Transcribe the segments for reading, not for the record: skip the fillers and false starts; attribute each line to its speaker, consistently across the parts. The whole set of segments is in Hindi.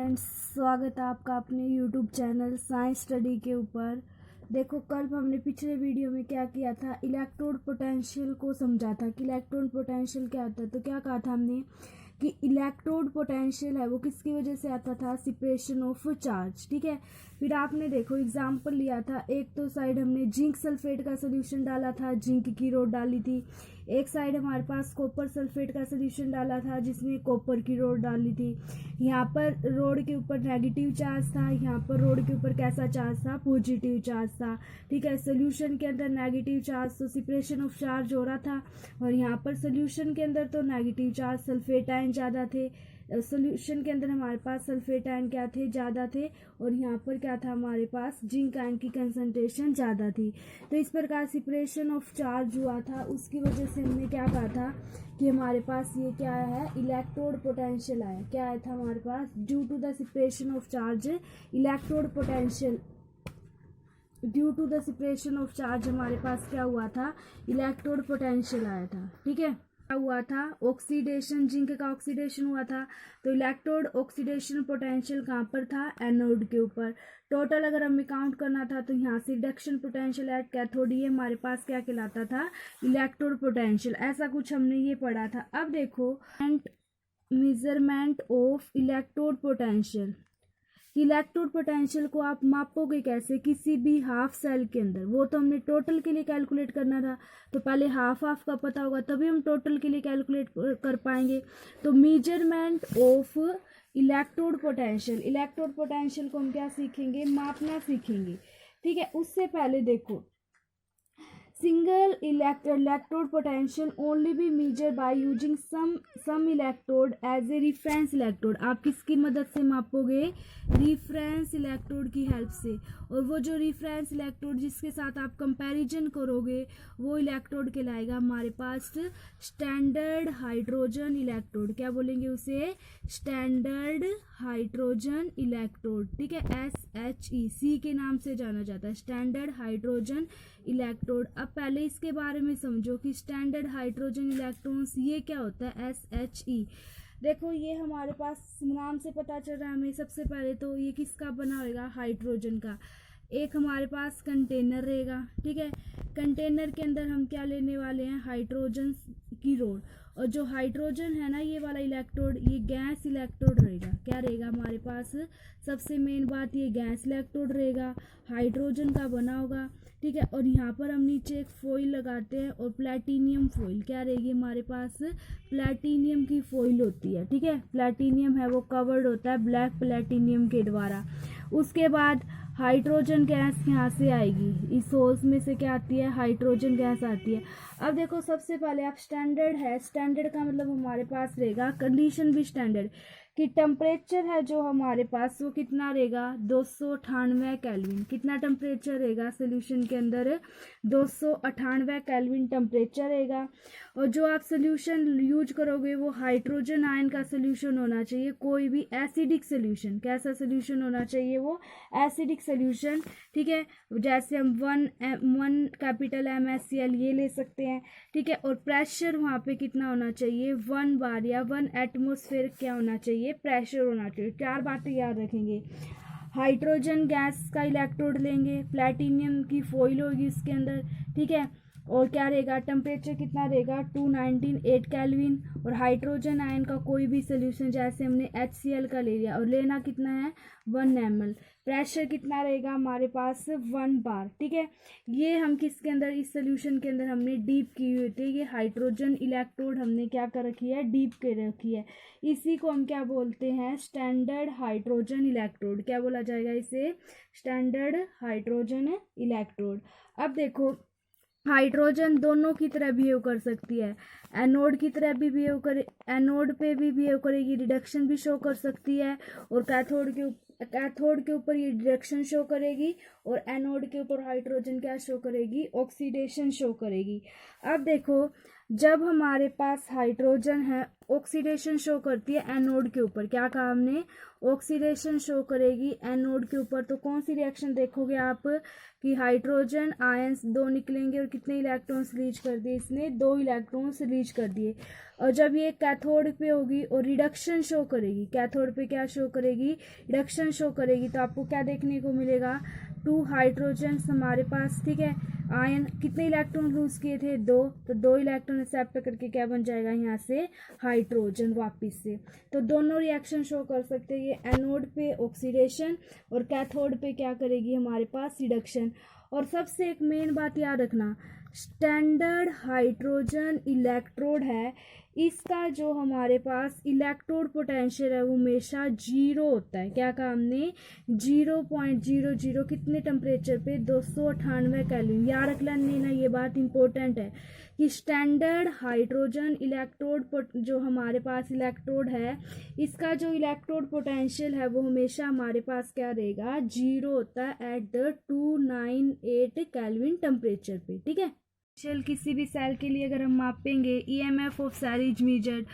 Speaker 1: फ्रेंड्स, स्वागत है आपका अपने यूट्यूब चैनल साइंस स्टडी के ऊपर। देखो, कल हमने पिछले वीडियो में क्या किया था, इलेक्ट्रोड पोटेंशियल को समझा था कि इलेक्ट्रोड पोटेंशियल क्या होता है। तो क्या कहा था हमने कि इलेक्ट्रोड पोटेंशियल है वो किसकी वजह से आता था, सेपरेशन ऑफ चार्ज। ठीक है, फिर आपने देखो एग्जाम्पल लिया था, एक तो साइड हमने जिंक सल्फेट का सोल्यूशन डाला था, जिंक की रोड डाली थी। एक साइड हमारे पास कॉपर सल्फेट का सोल्यूशन डाला था जिसमें कॉपर की रोड डाली थी। यहाँ पर रोड के ऊपर नेगेटिव चार्ज था, यहाँ पर रोड के ऊपर कैसा चार्ज था, पॉजिटिव चार्ज था। ठीक है, सोल्यूशन के अंदर नेगेटिव चार्ज तो सेपरेशन ऑफ चार्ज हो रहा था, और यहाँ पर सोल्यूशन के अंदर तो नेगेटिव चार्ज सल्फेट आयन ज़्यादा थे। सोल्यूशन के अंदर हमारे पास सल्फेट आयन क्या थे, ज़्यादा थे, और यहाँ पर क्या था, हमारे पास जिंक आयन की कंसंट्रेशन ज़्यादा थी। तो इस प्रकार सेपरेशन ऑफ चार्ज हुआ था, उसकी वजह से हमने क्या कहा था कि हमारे पास ये क्या है, इलेक्ट्रोड पोटेंशियल आया। क्या आया था हमारे पास, due to the separation of charge electrode potential, due to the separation of charge हमारे पास क्या हुआ था, इलेक्ट्रोड पोटेंशियल आया था। ठीक है, क्या हुआ था, ऑक्सीडेशन, जिंक का ऑक्सीडेशन हुआ था। तो इलेक्ट्रोड ऑक्सीडेशन पोटेंशियल कहाँ पर था, एनोड के ऊपर। टोटल अगर हमें काउंट करना था तो यहाँ से रिडक्शन पोटेंशियल एट कैथोड, ये हमारे पास क्या कहलाता था, इलेक्ट्रोड पोटेंशियल। ऐसा कुछ हमने ये पढ़ा था। अब देखो measurement of electrode potential, electrode potential को आप मापोगे कैसे, किसी भी हाफ सेल के अंदर। वो तो हमने टोटल के लिए कैलकुलेट करना था, तो पहले हाफ का पता होगा तभी हम टोटल के लिए कैलकुलेट कर पाएंगे। तो measurement of electrode potential, electrode potential को हम क्या सीखेंगे, मापना सीखेंगे। ठीक है, उससे पहले देखो, single electrode potential only be measured by using some electrode as a reference electrode। आप किसकी मदद से मापोगे, रिफरेंस इलेक्ट्रोड की हेल्प से। और वो जो रिफरेंस इलेक्ट्रोड जिसके साथ आप कंपैरिजन करोगे वो इलेक्ट्रोड कहलाएगा हमारे पास स्टैंडर्ड हाइड्रोजन इलेक्ट्रोड। क्या बोलेंगे उसे, स्टैंडर्ड हाइड्रोजन इलेक्ट्रोड। ठीक है, SHEC के नाम से जाना जाता है, स्टैंडर्ड हाइड्रोजन इलेक्ट्रोड। अब पहले इसके बारे में समझो कि स्टैंडर्ड हाइड्रोजन इलेक्ट्रॉन्स ये क्या होता है, SHE। देखो, ये हमारे पास नाम से पता चल रहा है हमें। सबसे पहले तो ये किसका बना होगा, हाइड्रोजन का। एक हमारे पास कंटेनर रहेगा। ठीक है, कंटेनर के अंदर हम क्या लेने वाले हैं, हाइड्रोजन की रोड। और जो हाइड्रोजन है ना, ये वाला इलेक्ट्रोड, ये गैस इलेक्ट्रोड रहेगा। क्या रहेगा हमारे पास, सबसे मेन बात, ये गैस इलेक्ट्रोड रहेगा, हाइड्रोजन का बना होगा। ठीक है, और यहाँ पर हम नीचे एक फॉइल लगाते हैं, और प्लैटिनियम फॉइल क्या रहेगी हमारे पास, प्लैटिनियम की फॉइल होती है। ठीक है, प्लैटिनियम है वो कवर्ड होता है ब्लैक प्लैटिनियम के द्वारा। उसके बाद हाइड्रोजन गैस यहाँ से आएगी, इस होल्स में से क्या आती है, हाइड्रोजन गैस आती है। अब देखो, सबसे पहले आप स्टैंडर्ड है, स्टैंडर्ड का मतलब हमारे पास रहेगा कंडीशन भी स्टैंडर्ड कि टेम्परेचर है जो हमारे पास वो कितना रहेगा, 298 केल्विन। कितना टेम्परेचर रहेगा सोल्यूशन के अंदर, 298 केल्विन टेम्परेचर रहेगा। और जो आप सोल्यूशन यूज करोगे वो हाइड्रोजन आयन का सोल्यूशन होना चाहिए, कोई भी एसिडिक सोल्यूशन। कैसा सोल्यूशन होना चाहिए, वो एसिडिक सोल्यूशन। ठीक है, जैसे हम 1 कैपिटल MnCl ये ले सकते हैं। ठीक है, और प्रेशर वहाँ पे कितना होना चाहिए, 1 बार या 1 एटमोसफेयर क्या होना चाहिए, प्रेशर होना चाहिए। 4 बातें याद रखेंगे। हाइड्रोजन गैस का इलेक्ट्रोड लेंगे, प्लैटिनियम की फॉइल होगी उसके अंदर। ठीक है, और क्या रहेगा, टेम्परेचर कितना रहेगा, 298 केल्विन। और हाइड्रोजन आयन का कोई भी सोल्यूशन, जैसे हमने HCl का ले लिया, और लेना कितना है, 1 ml। प्रेशर कितना रहेगा हमारे पास, 1 बार। ठीक है, ये हम किसके अंदर, इस सोल्यूशन के अंदर हमने डीप की हुई थी। ये हाइड्रोजन इलेक्ट्रोड हमने क्या कर रखी है, डीप कर रखी है। इसी को हम क्या बोलते हैं, स्टैंडर्ड हाइड्रोजन इलेक्ट्रोड। क्या बोला जाएगा इसे, स्टैंडर्ड हाइड्रोजन इलेक्ट्रोड। अब देखो, हाइड्रोजन दोनों की तरह बिहेव कर सकती है, एनोड की तरह भी बिहेव करे, एनोड पे भी बिहेव करेगी, रिडक्शन भी शो कर सकती है। और कैथोड के ऊपर ये रिडक्शन शो करेगी, और एनोड के ऊपर हाइड्रोजन क्या शो करेगी, ऑक्सीडेशन शो करेगी। अब देखो, जब हमारे पास हाइड्रोजन है ऑक्सीडेशन शो करती है एनोड के ऊपर। क्या कहा हमने, ऑक्सीडेशन शो करेगी एनोड के ऊपर। तो कौन सी रिएक्शन देखोगे आप कि हाइड्रोजन आयंस 2 निकलेंगे और कितने इलेक्ट्रॉन्स रिलीज कर दिए इसने, 2 इलेक्ट्रॉन्स रिलीज कर दिए। और जब ये कैथोड पे होगी और रिडक्शन शो करेगी, कैथोड पे क्या शो करेगी, रिडक्शन शो करेगी, तो आपको क्या देखने को मिलेगा, 2 हाइड्रोजन हमारे पास, ठीक है। आयन कितने इलेक्ट्रॉन लूज किए थे, 2, तो 2 इलेक्ट्रॉन एक्सेप्ट करके क्या बन जाएगा यहाँ से हाइड्रोजन वापिस से। तो दोनों रिएक्शन शो कर सकते हैं, ये एनोड पे ऑक्सीडेशन और कैथोड पे क्या करेगी हमारे पास रिडक्शन। और सबसे एक मेन बात याद रखना, स्टैंडर्ड हाइड्रोजन इलेक्ट्रोड है, इसका जो हमारे पास इलेक्ट्रोड पोटेंशियल है वो हमेशा 0 होता है। क्या कहा हमने, 0.00 कितने टेम्परेचर पे, 298 केल्विन। याद रख लेना, ये बात इंपॉर्टेंट है कि स्टैंडर्ड हाइड्रोजन इलेक्ट्रोड जो हमारे पास इलेक्ट्रोड है, इसका जो इलेक्ट्रोड पोटेंशियल है वो हमेशा हमारे पास क्या रहेगा, 0 होता है एट द 298 केल्विन टेम्परेचर पे, ठीक है। सेल किसी भी सेल के लिए अगर हम मापेंगे, EMF of cell is measured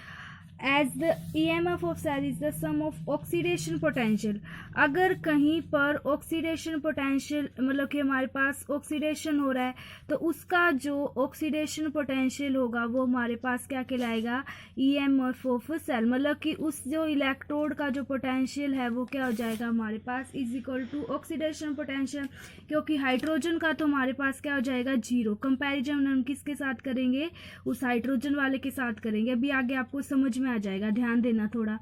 Speaker 1: as the EMF of cell is the sum of oxidation potential. अगर कहीं पर ऑक्सीडेशन पोटेंशियल मतलब कि हमारे पास ऑक्सीडेशन हो रहा है तो उसका जो ऑक्सीडेशन पोटेंशियल होगा वो हमारे पास क्या कहलाएगा, EMF ऑफ सेल। मतलब कि उस जो इलेक्ट्रोड का जो पोटेंशियल है वो क्या हो जाएगा हमारे पास is equal to oxidation potential, क्योंकि हाइड्रोजन का तो हमारे पास क्या हो जाएगा 0। कंपैरिजन हम किसके साथ करेंगे, उस हाइड्रोजन वाले के साथ करेंगे। अभी आगे आपको समझ में आ जाएगा, ध्यान देना थोड़ा।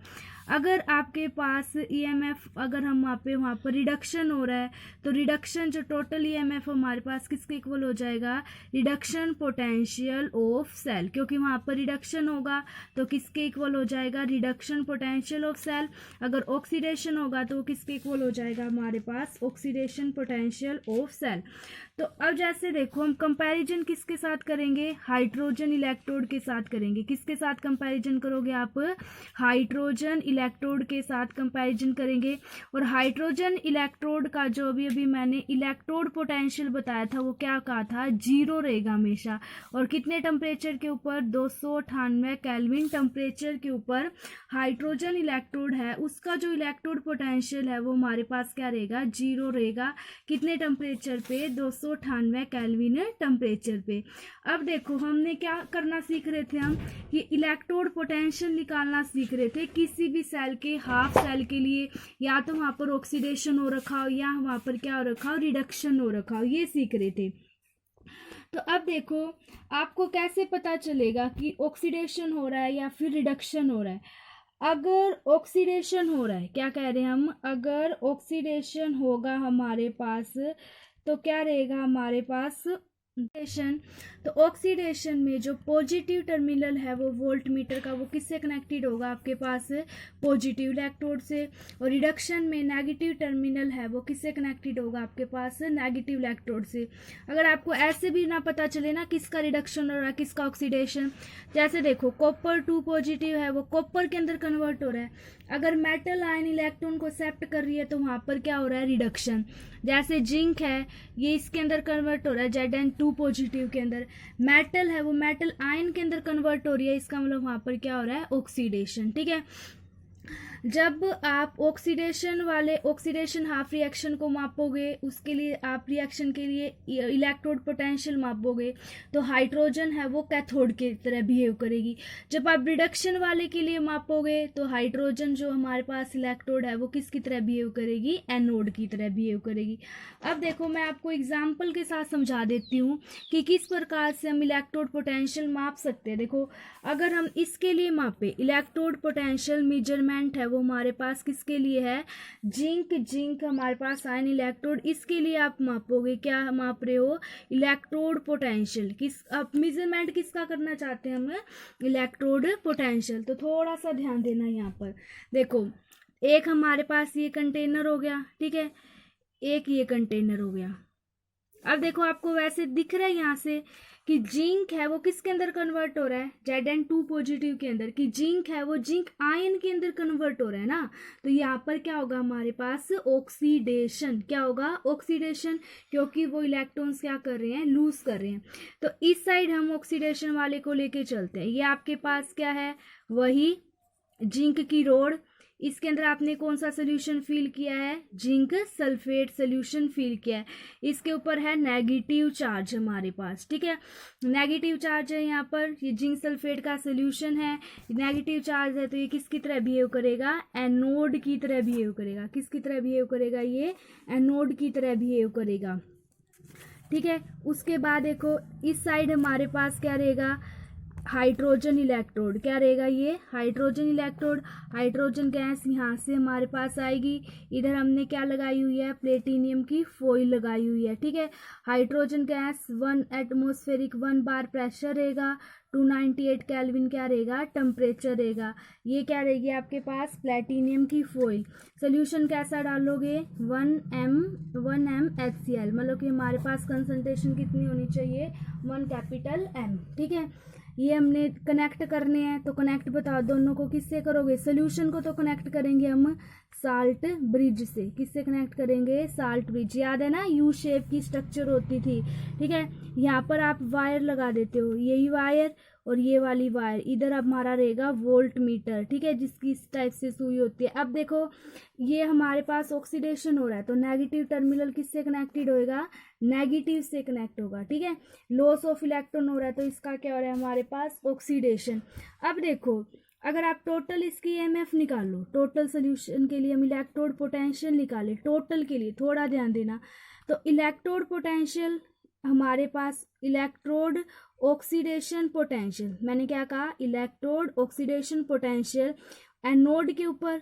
Speaker 1: अगर आपके पास EMF अगर हम मापे वहाँ पर रिडक्शन हो रहा है तो रिडक्शन जो टोटल EMF हमारे पास किसके इक्वल हो जाएगा, रिडक्शन पोटेंशियल ऑफ सेल, क्योंकि वहाँ पर रिडक्शन होगा तो किसके इक्वल हो जाएगा, रिडक्शन पोटेंशियल ऑफ सेल। अगर ऑक्सीडेशन होगा तो किसके इक्वल हो जाएगा हमारे पास, ऑक्सीडेशन पोटेंशियल ऑफ सेल। तो अब जैसे देखो हम कंपैरिजन किसके साथ करेंगे, हाइड्रोजन इलेक्ट्रोड के साथ करेंगे। किसके साथ कंपैरिजन करोगे आप, हाइड्रोजन इलेक्ट्रोड के साथ कंपैरिजन करेंगे। और हाइड्रोजन इलेक्ट्रोड का जो अभी मैंने इलेक्ट्रोड पोटेंशियल बताया था वो क्या कहा था, 0 रहेगा हमेशा। और कितने टेम्परेचर के ऊपर, 298 केल्विन टेम्परेचर के ऊपर हाइड्रोजन इलेक्ट्रोड है, उसका जो इलेक्ट्रोड पोटेंशियल है वो हमारे पास क्या रहेगा, 0 रहेगा। कितने टेम्परेचर पे, 298 केल्विन टेम्परेचर पे। अब देखो हमने क्या करना सीख रहे थे हम, कि इलेक्ट्रोड पोटेंशियल निकालना सीख रहे थे किसी भी सेल के, हाफ सेल के लिए, या तो वहाँ पर ऑक्सीडेशन हो रखा हो या वहाँ पर क्या हो रखा हो, रिडक्शन हो रखा हो, ये सीख रहे थे। तो अब देखो आपको कैसे पता चलेगा कि ऑक्सीडेशन हो रहा है या फिर रिडक्शन हो रहा है। अगर ऑक्सीडेशन हो रहा है, क्या कह रहे हैं हम, अगर ऑक्सीडेशन होगा हमारे पास तो क्या रहेगा हमारे पास ऑक्सीडेशन। तो ऑक्सीडेशन में जो पॉजिटिव टर्मिनल है वो वोल्ट मीटर का, वो किससे कनेक्टेड होगा आपके पास, पॉजिटिव इलेक्ट्रोड से। और रिडक्शन में नेगेटिव टर्मिनल है वो किससे कनेक्टेड होगा आपके पास, नेगेटिव इलेक्ट्रोड से। अगर आपको ऐसे भी ना पता चले ना किसका रिडक्शन हो रहा है किसका ऑक्सीडेशन, जैसे देखो कॉपर 2 पॉजिटिव है वो कॉपर के अंदर कन्वर्ट हो रहा है। अगर मेटल आयन इलेक्ट्रॉन को एक्सेप्ट कर रही है तो वहाँ पर क्या हो रहा है, रिडक्शन। जैसे जिंक है ये इसके अंदर कन्वर्ट हो रहा है Zn2 पॉजिटिव के अंदर, मेटल है वो मेटल आयन के अंदर कन्वर्ट हो रही है, इसका मतलब वहाँ पर क्या हो रहा है, ऑक्सीडेशन, ठीक है। जब आप ऑक्सीडेशन हाफ रिएक्शन को मापोगे, उसके लिए आप रिएक्शन के लिए इलेक्ट्रोड पोटेंशियल मापोगे तो हाइड्रोजन है वो कैथोड की तरह बिहेव करेगी। जब आप रिडक्शन वाले के लिए मापोगे तो हाइड्रोजन जो हमारे पास इलेक्ट्रोड है वो किसकी तरह बिहेव करेगी, एनोड की तरह बिहेव करेगी। अब देखो मैं आपको एग्जाम्पल के साथ समझा देती हूँ कि किस प्रकार से हम इलेक्ट्रोड पोटेंशियल माप सकते हैं। देखो अगर हम इसके लिए मापे, इलेक्ट्रोड पोटेंशियल मेजरमेंट है वो हमारे पास किसके लिए है, जिंक हमारे पास आयन इलेक्ट्रोड, इसके लिए आप मापोगे, क्या माप रहे हो, इलेक्ट्रोड पोटेंशियल। किस आप मेजरमेंट किसका करना चाहते हैं हम, इलेक्ट्रोड पोटेंशियल। तो थोड़ा सा ध्यान देना यहाँ पर। देखो एक हमारे पास ये कंटेनर हो गया, ठीक है, एक ये कंटेनर हो गया। अब देखो आपको वैसे दिख रहा है यहाँ से कि जिंक है वो किसके अंदर कन्वर्ट हो रहा है, Zn2 पॉजिटिव के अंदर, कि जिंक है वो जिंक आयन के अंदर कन्वर्ट हो रहा है ना। तो यहाँ पर क्या होगा हमारे पास ऑक्सीडेशन, क्या होगा ऑक्सीडेशन, क्योंकि वो इलेक्ट्रॉन्स क्या कर रहे हैं, लूज कर रहे हैं। तो इस साइड हम ऑक्सीडेशन वाले को लेके चलते हैं। ये आपके पास क्या है, वही जिंक की रोड, इसके अंदर आपने कौन सा सोल्यूशन फिल किया है, जिंक सल्फेट सोल्यूशन फिल किया है। इसके ऊपर है नेगेटिव चार्ज हमारे पास, ठीक है, नेगेटिव चार्ज है यहाँ पर, ये जिंक सल्फेट का सोल्यूशन है, नेगेटिव चार्ज है, तो ये किसकी तरह बिहेव करेगा, एनोड की तरह बिहेव करेगा। किसकी तरह बिहेव करेगा, ये एनोड की तरह बिहेव करेगा, ठीक है। उसके बाद देखो इस साइड हमारे पास क्या रहेगा, हाइड्रोजन इलेक्ट्रोड, क्या रहेगा, ये हाइड्रोजन इलेक्ट्रोड। हाइड्रोजन गैस यहाँ से हमारे पास आएगी, इधर हमने क्या लगाई हुई है, प्लेटिनियम की फॉइल लगाई हुई है, ठीक है। हाइड्रोजन गैस 1 एटमॉस्फेरिक 1 बार प्रेशर रहेगा, 298 केल्विन क्या रहेगा, टेम्परेचर रहेगा। ये क्या रहेगी आपके पास, प्लेटिनियम की फॉइल। सोल्यूशन कैसा डालोगे, 1m HCl, मतलब कि हमारे पास कंसंट्रेशन कितनी होनी चाहिए, 1 कैपिटल M, ठीक है। ये हमने कनेक्ट करने हैं, तो कनेक्ट बताओ दोनों को किससे करोगे, सोल्यूशन को तो कनेक्ट करेंगे हम साल्ट ब्रिज से। किससे कनेक्ट करेंगे, साल्ट ब्रिज। याद है ना, यू शेप की स्ट्रक्चर होती थी, ठीक है। यहाँ पर आप वायर लगा देते हो, यही वायर और ये वाली वायर, इधर हमारा रहेगा वोल्ट मीटर, ठीक है, जिसकी इस टाइप से सुई होती है। अब देखो ये हमारे पास ऑक्सीडेशन हो रहा है, तो नेगेटिव टर्मिनल किससे कनेक्टेड होएगा, नेगेटिव से कनेक्ट होगा, ठीक है। लॉस ऑफ इलेक्ट्रॉन हो रहा है, तो इसका क्या हो रहा है हमारे पास, ऑक्सीडेशन। अब देखो अगर आप टोटल इसकी EMF निकालो, टोटल सोल्यूशन के लिए हम इलेक्ट्रोड पोटेंशियल निकाले, टोटल के लिए थोड़ा ध्यान देना। तो इलेक्ट्रोड पोटेंशियल हमारे पास, इलेक्ट्रोड ऑक्सीडेशन पोटेंशियल, मैंने क्या कहा, इलेक्ट्रोड ऑक्सीडेशन पोटेंशियल एनोड के ऊपर,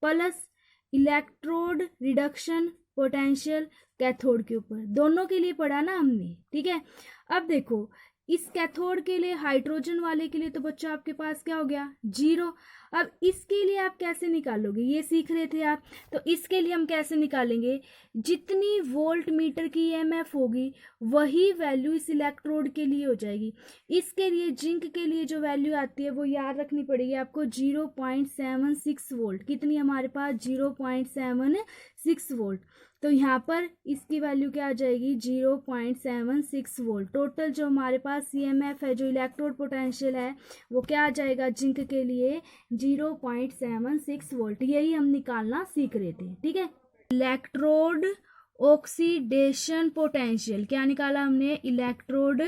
Speaker 1: plus electrode reduction potential cathode के ऊपर, दोनों के लिए पढ़ा ना हमने, ठीक है। अब देखो इस कैथोड के लिए, हाइड्रोजन वाले के लिए तो बच्चों आपके पास क्या हो गया, 0। अब इसके लिए आप कैसे निकालोगे, ये सीख रहे थे आप, तो इसके लिए हम कैसे निकालेंगे, जितनी वोल्ट मीटर की EMF होगी वही वैल्यू इस इलेक्ट्रोड के लिए हो जाएगी। इसके लिए जिंक के लिए जो वैल्यू आती है वो याद रखनी पड़ेगी आपको, 0.76 वोल्ट। कितनी हमारे पास, 0.76 वोल्ट। तो यहाँ पर इसकी वैल्यू क्या आ जाएगी, 0.76 वोल्ट। टोटल जो हमारे पास EMF है, जो इलेक्ट्रोड पोटेंशियल है, वो क्या आ जाएगा जिंक के लिए, 0.76 वोल्ट। यही हम निकालना सीख रहे थे, ठीक है। इलेक्ट्रोड ऑक्सीडेशन पोटेंशियल, क्या निकाला हमने, इलेक्ट्रोड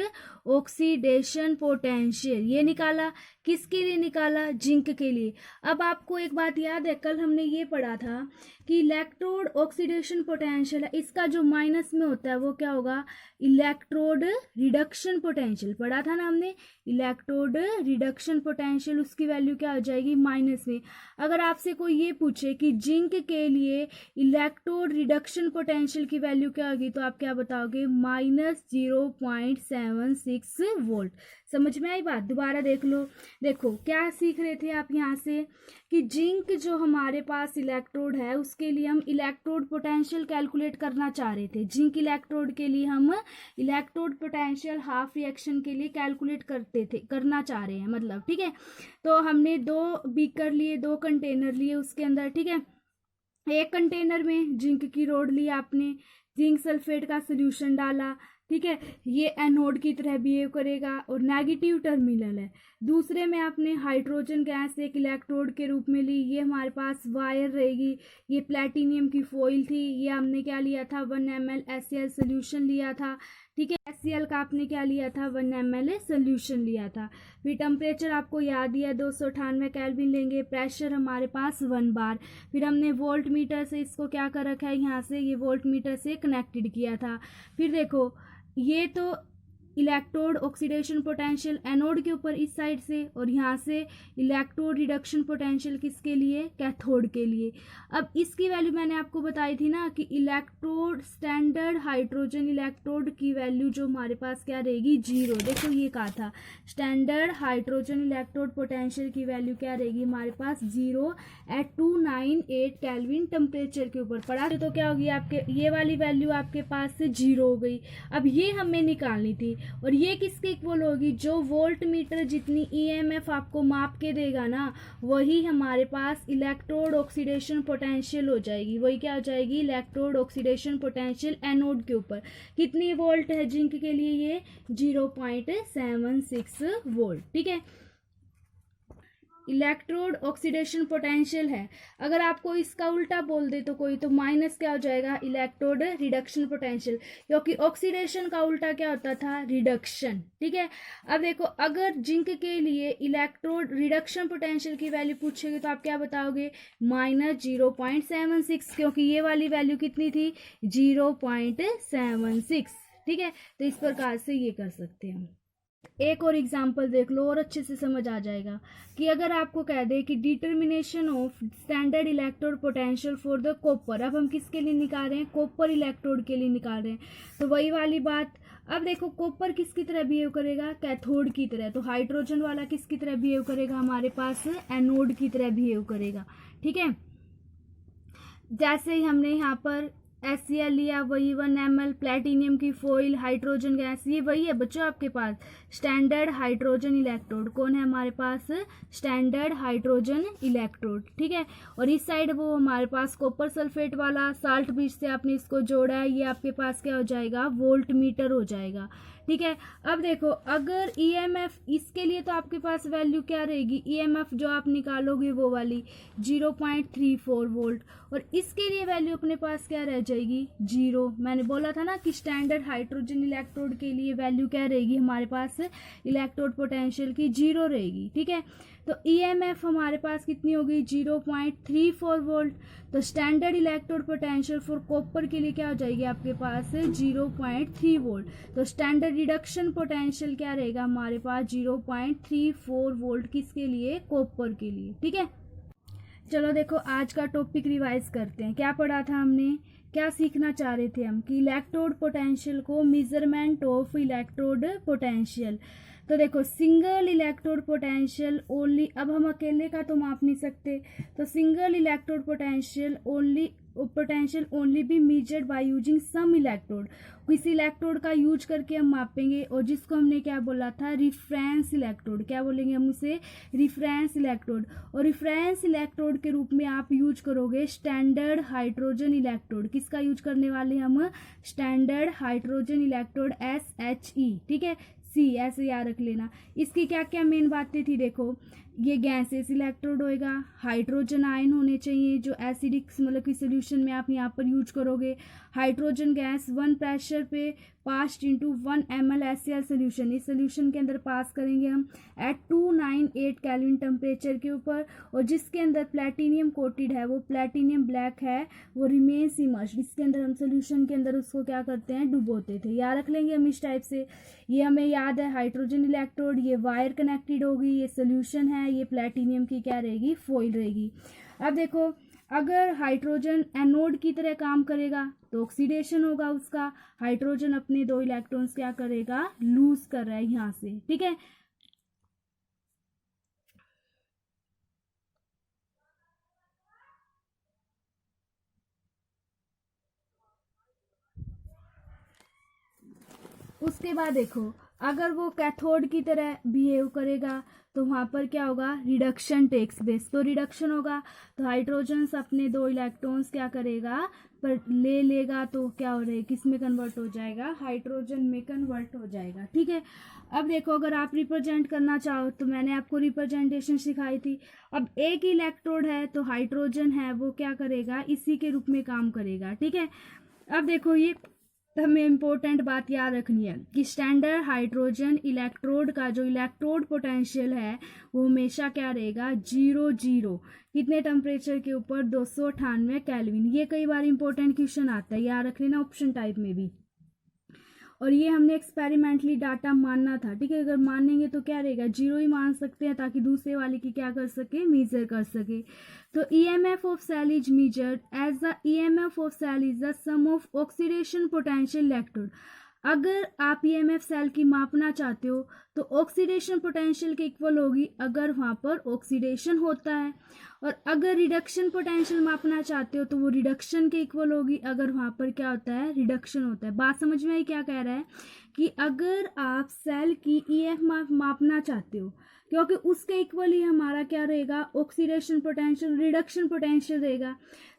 Speaker 1: ऑक्सीडेशन पोटेंशियल, ये निकाला। किसके लिए निकाला, जिंक के लिए। अब आपको एक बात याद है, कल हमने ये पढ़ा था कि इलेक्ट्रोड ऑक्सीडेशन पोटेंशियल है, इसका जो माइनस में होता है वो क्या होगा, इलेक्ट्रोड रिडक्शन पोटेंशियल, पढ़ा था ना हमने, इलेक्ट्रोड रिडक्शन पोटेंशियल, उसकी वैल्यू क्या हो जाएगी, माइनस में। अगर आपसे कोई ये पूछे कि जिंक के लिए इलेक्ट्रोड रिडक्शन पोटेंशियल की वैल्यू क्या होगी, तो आप क्या बताओगे, -0.76 वोल्ट। समझ में आई बात, दोबारा देख लो। देखो क्या सीख रहे थे आप यहाँ से, कि जिंक जो हमारे पास इलेक्ट्रोड है उसके लिए हम इलेक्ट्रोड पोटेंशियल कैलकुलेट करना चाह रहे थे। जिंक इलेक्ट्रोड के लिए हम इलेक्ट्रोड पोटेंशियल हाफ रिएक्शन के लिए कैलकुलेट करना चाह रहे हैं, मतलब, ठीक है। तो हमने 2 बीकर लिए, 2 कंटेनर लिए उसके अंदर, ठीक है। एक कंटेनर में जिंक की रोड ली आपने, जिंक सल्फेट का सोल्यूशन डाला, ठीक है, ये एनोड की तरह बिहेव करेगा और नेगेटिव टर्मिनल है। दूसरे में आपने हाइड्रोजन गैस एक इलेक्ट्रोड के रूप में ली, ये हमारे पास वायर रहेगी, ये प्लेटिनियम की फॉइल थी, ये हमने क्या लिया था, 1 ml HCl सोल्यूशन लिया था, ठीक है। HCl का आपने क्या लिया था, 1 ml सोल्यूशन लिया था। फिर टेम्परेचर आपको याद ही है, 298 केल्विन लेंगे, प्रेशर हमारे पास 1 बार। फिर हमने वोल्ट मीटर से इसको क्या कर रखा है, यहाँ से ये वोल्ट मीटर से कनेक्टेड किया था। फिर देखो ये तो इलेक्ट्रोड ऑक्सीडेशन पोटेंशियल एनोड के ऊपर इस साइड से, और यहाँ से इलेक्ट्रोड रिडक्शन पोटेंशियल किसके लिए, कैथोड के लिए। अब इसकी वैल्यू मैंने आपको बताई थी ना, कि इलेक्ट्रोड स्टैंडर्ड हाइड्रोजन इलेक्ट्रोड की वैल्यू जो हमारे पास क्या रहेगी, 0। देखो ये कहा था, स्टैंडर्ड हाइड्रोजन इलेक्ट्रोड पोटेंशियल की वैल्यू क्या रहेगी हमारे पास, 0 एट 298 केल्विन टेम्परेचर के ऊपर पड़ा, तो क्या होगी आपके, ये वाली वैल्यू आपके पास से 0 हो गई। अब ये हमें निकालनी थी, और ये किसके इक्वल होगी, जो वोल्ट मीटर जितनी ईएमएफ आपको माप के देगा ना, वही हमारे पास इलेक्ट्रोड ऑक्सीडेशन पोटेंशियल हो जाएगी। वही क्या हो जाएगी, इलेक्ट्रोड ऑक्सीडेशन पोटेंशियल एनोड के ऊपर। कितनी वोल्ट है जिंक के लिए, ये 0.76 वोल्ट। ठीक है, इलेक्ट्रोड ऑक्सीडेशन पोटेंशियल है। अगर आपको इसका उल्टा बोल दे तो कोई, तो माइनस क्या हो जाएगा, इलेक्ट्रोड रिडक्शन पोटेंशियल, क्योंकि ऑक्सीडेशन का उल्टा क्या होता था, रिडक्शन। ठीक है, अब देखो अगर जिंक के लिए इलेक्ट्रोड रिडक्शन पोटेंशियल की वैल्यू पूछेगी तो आप क्या बताओगे, -0.76, क्योंकि ये वाली वैल्यू कितनी थी, 0.76। ठीक है, तो इस प्रकार से ये कर सकते हैं हम। एक और एग्जाम्पल देख लो और अच्छे से समझ आ जाएगा कि अगर आपको कह दे कि determination of standard electrode potential for the copper, अब हम किसके लिए निकाल रहे हैं, कॉपर इलेक्ट्रोड के लिए निकाल रहे हैं। तो वही वाली बात, अब देखो कॉपर किसकी तरह बिहेव करेगा, कैथोड की तरह। तो हाइड्रोजन वाला किसकी तरह बिहेव करेगा, हमारे पास एनोड की तरह बिहेव करेगा। ठीक है, जैसे ही हमने यहाँ पर HCl लिया, वही 1 ml प्लेटिनियम की फॉइल, हाइड्रोजन गैस, ये वही है बच्चों आपके पास स्टैंडर्ड हाइड्रोजन इलेक्ट्रोड। कौन है हमारे पास, स्टैंडर्ड हाइड्रोजन इलेक्ट्रोड। ठीक है, और इस साइड वो हमारे पास कॉपर सल्फेट वाला, साल्ट ब्रिज से आपने इसको जोड़ा है, ये आपके पास क्या हो जाएगा, वोल्ट मीटर हो जाएगा। ठीक है, अब देखो अगर EMF, इसके लिए तो आपके पास वैल्यू क्या रहेगी, EMF जो आप निकालोगे वो वाली 0.34 वोल्ट, और इसके लिए वैल्यू अपने पास क्या रह जाएगी, 0। मैंने बोला था ना कि स्टैंडर्ड हाइड्रोजन इलेक्ट्रोड के लिए वैल्यू क्या रहेगी, हमारे पास इलेक्ट्रोड पोटेंशियल की 0 रहेगी। ठीक है, तो EMF हमारे पास कितनी होगी, 0.34 वोल्ट। तो standard electrode potential for copper के लिए क्या हो जाएगी आपके पास, 0.3 वोल्ट। तो स्टैंडर्ड रिडक्शन पोटेंशियल क्या रहेगा हमारे पास, 0.34 वोल्ट, किसके लिए, कॉपर के लिए। ठीक है, चलो देखो आज का टॉपिक रिवाइज करते हैं। क्या पढ़ा था हमने, क्या सीखना चाह रहे थे हम, कि इलेक्ट्रोड पोटेंशियल को मेजरमेंट ऑफ इलेक्ट्रोड पोटेंशियल। तो देखो सिंगल इलेक्ट्रोड पोटेंशियल ओनली, अब हम अकेले का तो माप नहीं सकते, तो single electrode potential only be measured by using some electrode. किसी इलेक्ट्रोड का यूज करके हम मापेंगे, और जिसको हमने क्या बोला था, रिफरेंस इलेक्ट्रोड। क्या बोलेंगे हम उसे, रिफरेंस इलेक्ट्रोड। और रिफरेंस इलेक्ट्रोड के रूप में आप यूज करोगे स्टैंडर्ड हाइड्रोजन इलेक्ट्रोड। किसका यूज करने वाले हम, स्टैंडर्ड हाइड्रोजन इलेक्ट्रोड, SHE। ठीक है, C ऐसे याद रख लेना। इसकी क्या क्या मेन बातें थी, देखो ये गैसेस इलेक्ट्रोड होएगा, हाइड्रोजन आयन होने चाहिए जो एसिडिक मतलब कि सोल्यूशन में आप यहाँ पर यूज करोगे। हाइड्रोजन गैस 1 प्रेशर पे passed into 1 ml HCl solution, इस सोल्यूशन के अंदर पास करेंगे हम एट 298 केल्विन टेम्परेचर के ऊपर, और जिसके अंदर प्लेटिनियम कोटेड है, वो प्लेटिनियम ब्लैक है, वो रिमेन्स इमर्ज्ड। इसके अंदर हम सोल्यूशन के अंदर उसको क्या करते हैं, डुबोते थे। याद रख लेंगे हम इस टाइप से, ये हमें याद है हाइड्रोजन इलेक्ट्रोड, ये वायर कनेक्टेड होगी, ये सोल्यूशन है, ये प्लेटिनियम की क्या रहेगी, फॉइल रहेगी। अब देखो अगर हाइड्रोजन एनोड की तरह काम करेगा तो ऑक्सीडेशन होगा उसका, हाइड्रोजन अपने 2 इलेक्ट्रॉन्स क्या करेगा, लूज कर रहा है यहाँ से। ठीक है, उसके बाद देखो अगर वो कैथोड की तरह बिहेव करेगा तो वहाँ पर क्या होगा, रिडक्शन टेक्स प्लेस। तो रिडक्शन होगा तो हाइड्रोजन अपने 2 इलेक्ट्रॉन्स क्या करेगा, पर ले लेगा, तो क्या हो रहा है, किस में कन्वर्ट हो जाएगा, हाइड्रोजन में कन्वर्ट हो जाएगा। ठीक है, अब देखो अगर आप रिप्रेजेंट करना चाहो तो मैंने आपको रिप्रेजेंटेशन सिखाई थी। अब एक इलेक्ट्रोड है तो हाइड्रोजन है वो क्या करेगा, इसी के रूप में काम करेगा। ठीक है, अब देखो ये हमें इम्पोर्टेंट बात याद रखनी है कि स्टैंडर्ड हाइड्रोजन इलेक्ट्रोड का जो इलेक्ट्रोड पोटेंशियल है वो हमेशा क्या रहेगा, 0 कितने टेम्परेचर के ऊपर, 298 केल्विन। ये कई बार इंपॉर्टेंट क्वेश्चन आता है, याद रख लेना ऑप्शन टाइप में भी। और ये हमने एक्सपेरिमेंटली डाटा मानना था। ठीक है, अगर मानेंगे तो क्या रहेगा, 0 ही मान सकते हैं ताकि दूसरे वाले की क्या कर सके, मेजर कर सके। तो EMF of cell is measured as the EMF of cell is the sum of oxidation potential electrode. अगर आप EMF सेल की मापना चाहते हो तो ऑक्सीडेशन पोटेंशियल के इक्वल होगी अगर वहाँ पर ऑक्सीडेशन होता है, और अगर रिडक्शन पोटेंशियल मापना चाहते हो तो वो रिडक्शन के इक्वल होगी अगर वहाँ पर क्या होता है, रिडक्शन होता है। बात समझ में आई क्या कह रहा है कि अगर आप सेल की ईएफ मापना चाहते हो, क्योंकि उसके इक्वल ही हमारा क्या रहेगा, ऑक्सीडेशन पोटेंशियल रिडक्शन पोटेंशियल रहेगा,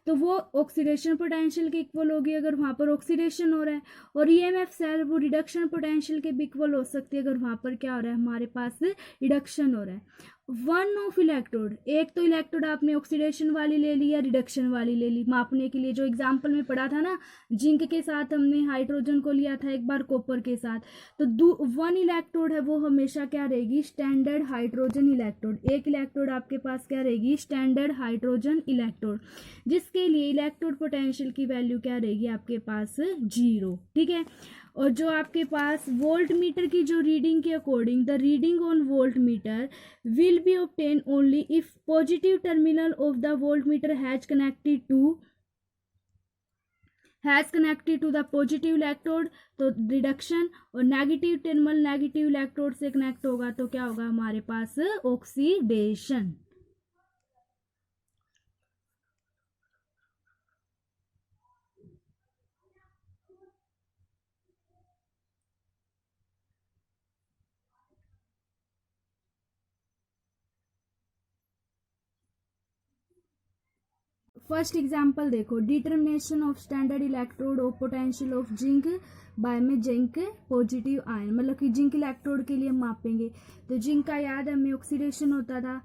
Speaker 1: तो वो ऑक्सीडेशन पोटेंशियल के इक्वल होगी अगर वहाँ पर ऑक्सीडेशन हो रहा है, और ईएमएफ सेल वो रिडक्शन पोटेंशियल के भी इक्वल हो सकती है अगर वहाँ पर क्या हो रहा है, हमारे पास रिडक्शन हो रहा है। वन ऑफ इलेक्ट्रोड, एक तो इलेक्ट्रोड आपने ऑक्सीडेशन वाली ले ली या रिडक्शन वाली ले ली मापने के लिए, जो एग्जाम्पल में पढ़ा था ना, जिंक के साथ हमने हाइड्रोजन को लिया था, एक बार कॉपर के साथ, तो वन इलेक्ट्रोड है वो हमेशा क्या रहेगी, स्टैंडर्ड हाइड्रोजन इलेक्ट्रोड। एक इलेक्ट्रोड आपके पास क्या रहेगी, स्टैंडर्ड हाइड्रोजन इलेक्ट्रोड, जिसके लिए इलेक्ट्रोड पोटेंशियल की वैल्यू क्या रहेगी आपके पास, 0। ठीक है, और जो आपके पास वोल्ट मीटर की जो रीडिंग के according, the reading on volt meter will be obtain only if positive terminal of the volt meter has connected to the positive electrode, तो रिडक्शन, और नेगेटिव टर्मिनल नेगेटिव इलेक्ट्रोड से कनेक्ट होगा तो क्या होगा हमारे पास, ऑक्सीडेशन। फर्स्ट एग्जाम्पल देखो, determination of standard electrode of potential of zinc by में जिंक पॉजिटिव आयन, मतलब कि जिंक इलेक्ट्रोड के लिए हम मापेंगे। तो जिंक का याद है हमें ऑक्सीडेशन होता था।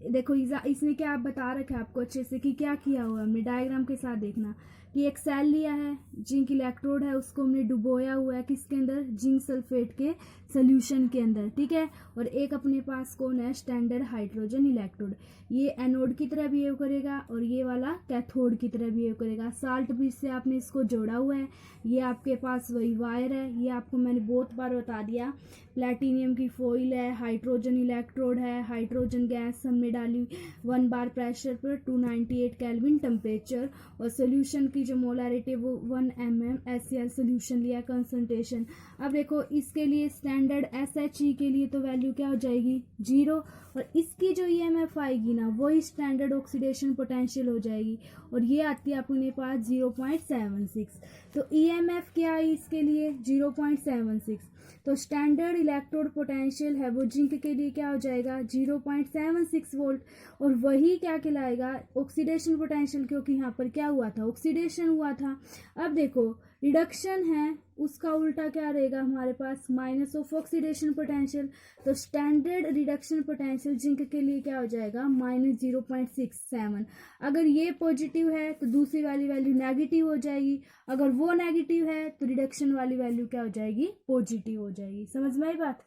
Speaker 1: देखो इसमें क्या आप बता रखे आपको अच्छे से कि क्या किया हुआ हमने, डायग्राम के साथ देखना कि एक सेल लिया है, जिंक इलेक्ट्रोड है, उसको हमने डुबोया हुआ है किसके अंदर, जिंक सल्फेट के सोल्यूशन के अंदर। ठीक है, और एक अपने पास कौन है, स्टैंडर्ड हाइड्रोजन इलेक्ट्रोड। ये एनोड की तरह बिहेव करेगा और ये वाला कैथोड की तरह बिहेव करेगा। साल्ट ब्रिज से आपने इसको जोड़ा हुआ है, ये आपके पास वही वायर है, ये आपको मैंने बहुत बार बता दिया। प्लेटिनियम की फॉइल है, हाइड्रोजन इलेक्ट्रोड है, हाइड्रोजन गैस हमने डाली 1 बार प्रेशर पर 298 केल्विन टेम्परेचर, और सोल्यूशन की जो मोलारिटी वो 1 mm HCl सोल्यूशन लिया कंसंट्रेशन। अब देखो इसके लिए स्टैंडर्ड SHE के लिए तो वैल्यू क्या हो जाएगी, 0, और इसकी जो EMF आएगी ना वही स्टैंडर्ड ऑक्सीडेशन पोटेंशियल हो जाएगी, और ये आती है अपने पास 0.76। तो EMF क्या है इसके लिए, 0.76। तो स्टैंडर्ड इलेक्ट्रोड पोटेंशियल है वो जिंक के लिए क्या हो जाएगा, 0.76 वोल्ट, और वही क्या कहलाएगा, ऑक्सीडेशन पोटेंशियल, क्योंकि यहाँ पर क्या हुआ था, ऑक्सीडेशन हुआ था। अब देखो रिडक्शन है, उसका उल्टा क्या रहेगा हमारे पास, माइनस ऑफ ऑक्सीडेशन पोटेंशियल। तो स्टैंडर्ड रिडक्शन पोटेंशियल जिंक के लिए क्या हो जाएगा, -0.67। अगर ये पॉजिटिव है तो दूसरी वाली वैल्यू नेगेटिव हो जाएगी, अगर वो नेगेटिव है तो रिडक्शन वाली वैल्यू क्या हो जाएगी, पॉजिटिव हो जाएगी। समझ में आई बात।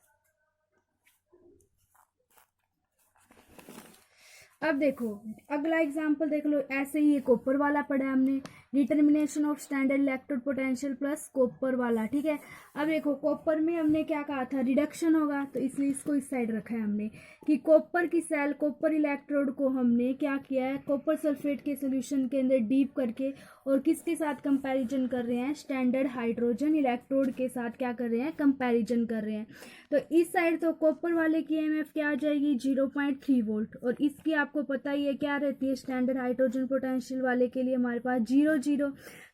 Speaker 1: अब देखो अगला एग्जाम्पल देख लो, ऐसे ही ये कॉपर वाला पढ़ा है हमने, determination of standard electrode potential plus copper वाला। ठीक है, अब देखो कॉपर में हमने क्या कहा था, रिडक्शन होगा, तो इसलिए इसको इस साइड रखा है हमने कि कॉपर की सेल, कॉपर इलेक्ट्रोड को हमने क्या किया है, कॉपर सल्फेट के सोल्यूशन के अंदर डीप करके, और किसके साथ कंपैरिजन कर रहे हैं, स्टैंडर्ड हाइड्रोजन इलेक्ट्रोड के साथ क्या कर रहे हैं, कंपैरिजन कर रहे हैं। तो इस साइड तो कॉपर वाले की EMF क्या आ जाएगी, 0.3 वोल्ट, और इसकी आपको पता ही है क्या रहती है, स्टैंडर्ड हाइड्रोजन पोटेंशियल वाले के लिए हमारे पास 0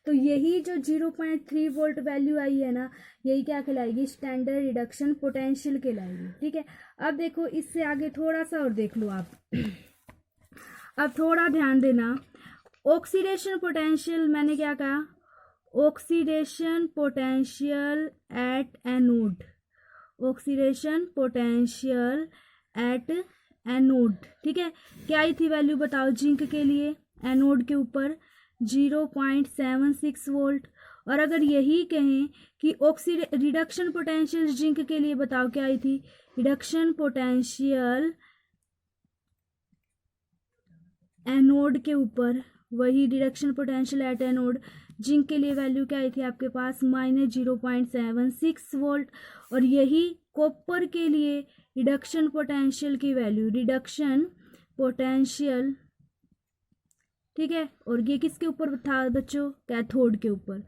Speaker 1: तो यही जो 0.3 वोल्ट वैल्यू आई है ना, यही क्या कहलाएगी, स्टैंडर्ड रिडक्शन पोटेंशियल कहलाएगी। ठीक है, अब देखो इससे आगे थोड़ा सा और देख लो आप अब थोड़ा ध्यान देना, ऑक्सीडेशन पोटेंशियल मैंने क्या कहा, oxidation potential at anode, oxidation potential at anode. ठीक है, क्या आई थी वैल्यू बताओ जिंक के लिए, एनोड के ऊपर 0.76 वोल्ट, और अगर यही कहें कि रिडक्शन पोटेंशियल जिंक के लिए बताओ क्या आई थी, रिडक्शन पोटेंशियल एनोड के ऊपर, वही reduction potential at anode zinc के लिए वैल्यू क्या आई थी आपके पास, -0.76 वोल्ट, और यही कॉपर के लिए रिडक्शन पोटेंशियल की वैल्यू, रिडक्शन पोटेंशियल, ठीक है, और ये किसके ऊपर था बच्चों, कैथोड के ऊपर।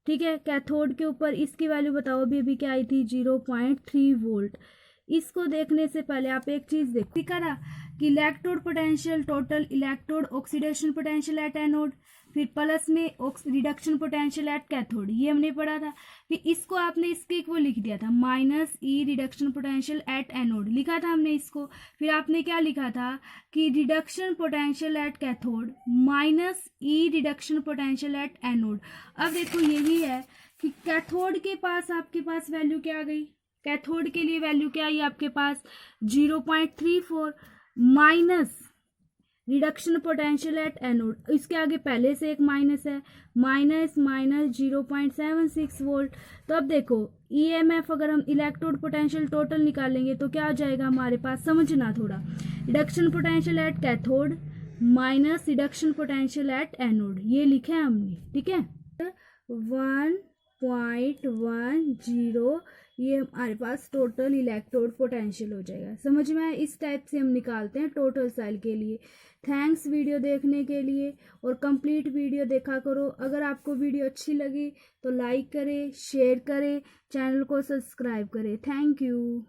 Speaker 1: ठीक है, कैथोड के ऊपर इसकी वैल्यू बताओ, अभी अभी क्या आई थी, 0.3 वोल्ट। इसको देखने से पहले आप एक चीज देखो, ठीक है ना, कि electrode potential, total electrode oxidation potential at anode, फिर प्लस में रिडक्शन पोटेंशियल एट कैथोड, ये हमने पढ़ा था। फिर इसको आपने इसके इक्वल लिख दिया था, -E reduction potential at anode लिखा था हमने इसको। फिर आपने क्या लिखा था कि reduction potential at cathode -E reduction potential at anode. अब देखो यही है कि कैथोड के पास आपके पास वैल्यू क्या आ गई, कैथोड के लिए वैल्यू क्या आई आपके पास 0.34 minus reduction potential at anode, इसके आगे पहले से एक माइनस है, माइनस 0.76 वोल्ट। तो अब देखो ईएमएफ अगर हम इलेक्ट्रोड पोटेंशियल टोटल निकालेंगे तो क्या आ जाएगा हमारे पास, समझना थोड़ा, reduction potential at cathode minus reduction potential at anode, ये लिखा है हमने, ठीक है। 1.10 ये हमारे पास टोटल इलेक्ट्रोड पोटेंशियल हो जाएगा। समझ में आया, इस टाइप से हम निकालते हैं टोटल सेल के लिए। थैंक्स वीडियो देखने के लिए, और कंप्लीट वीडियो देखा करो। अगर आपको वीडियो अच्छी लगी तो लाइक करें, शेयर करें, चैनल को सब्सक्राइब करें। Thank you.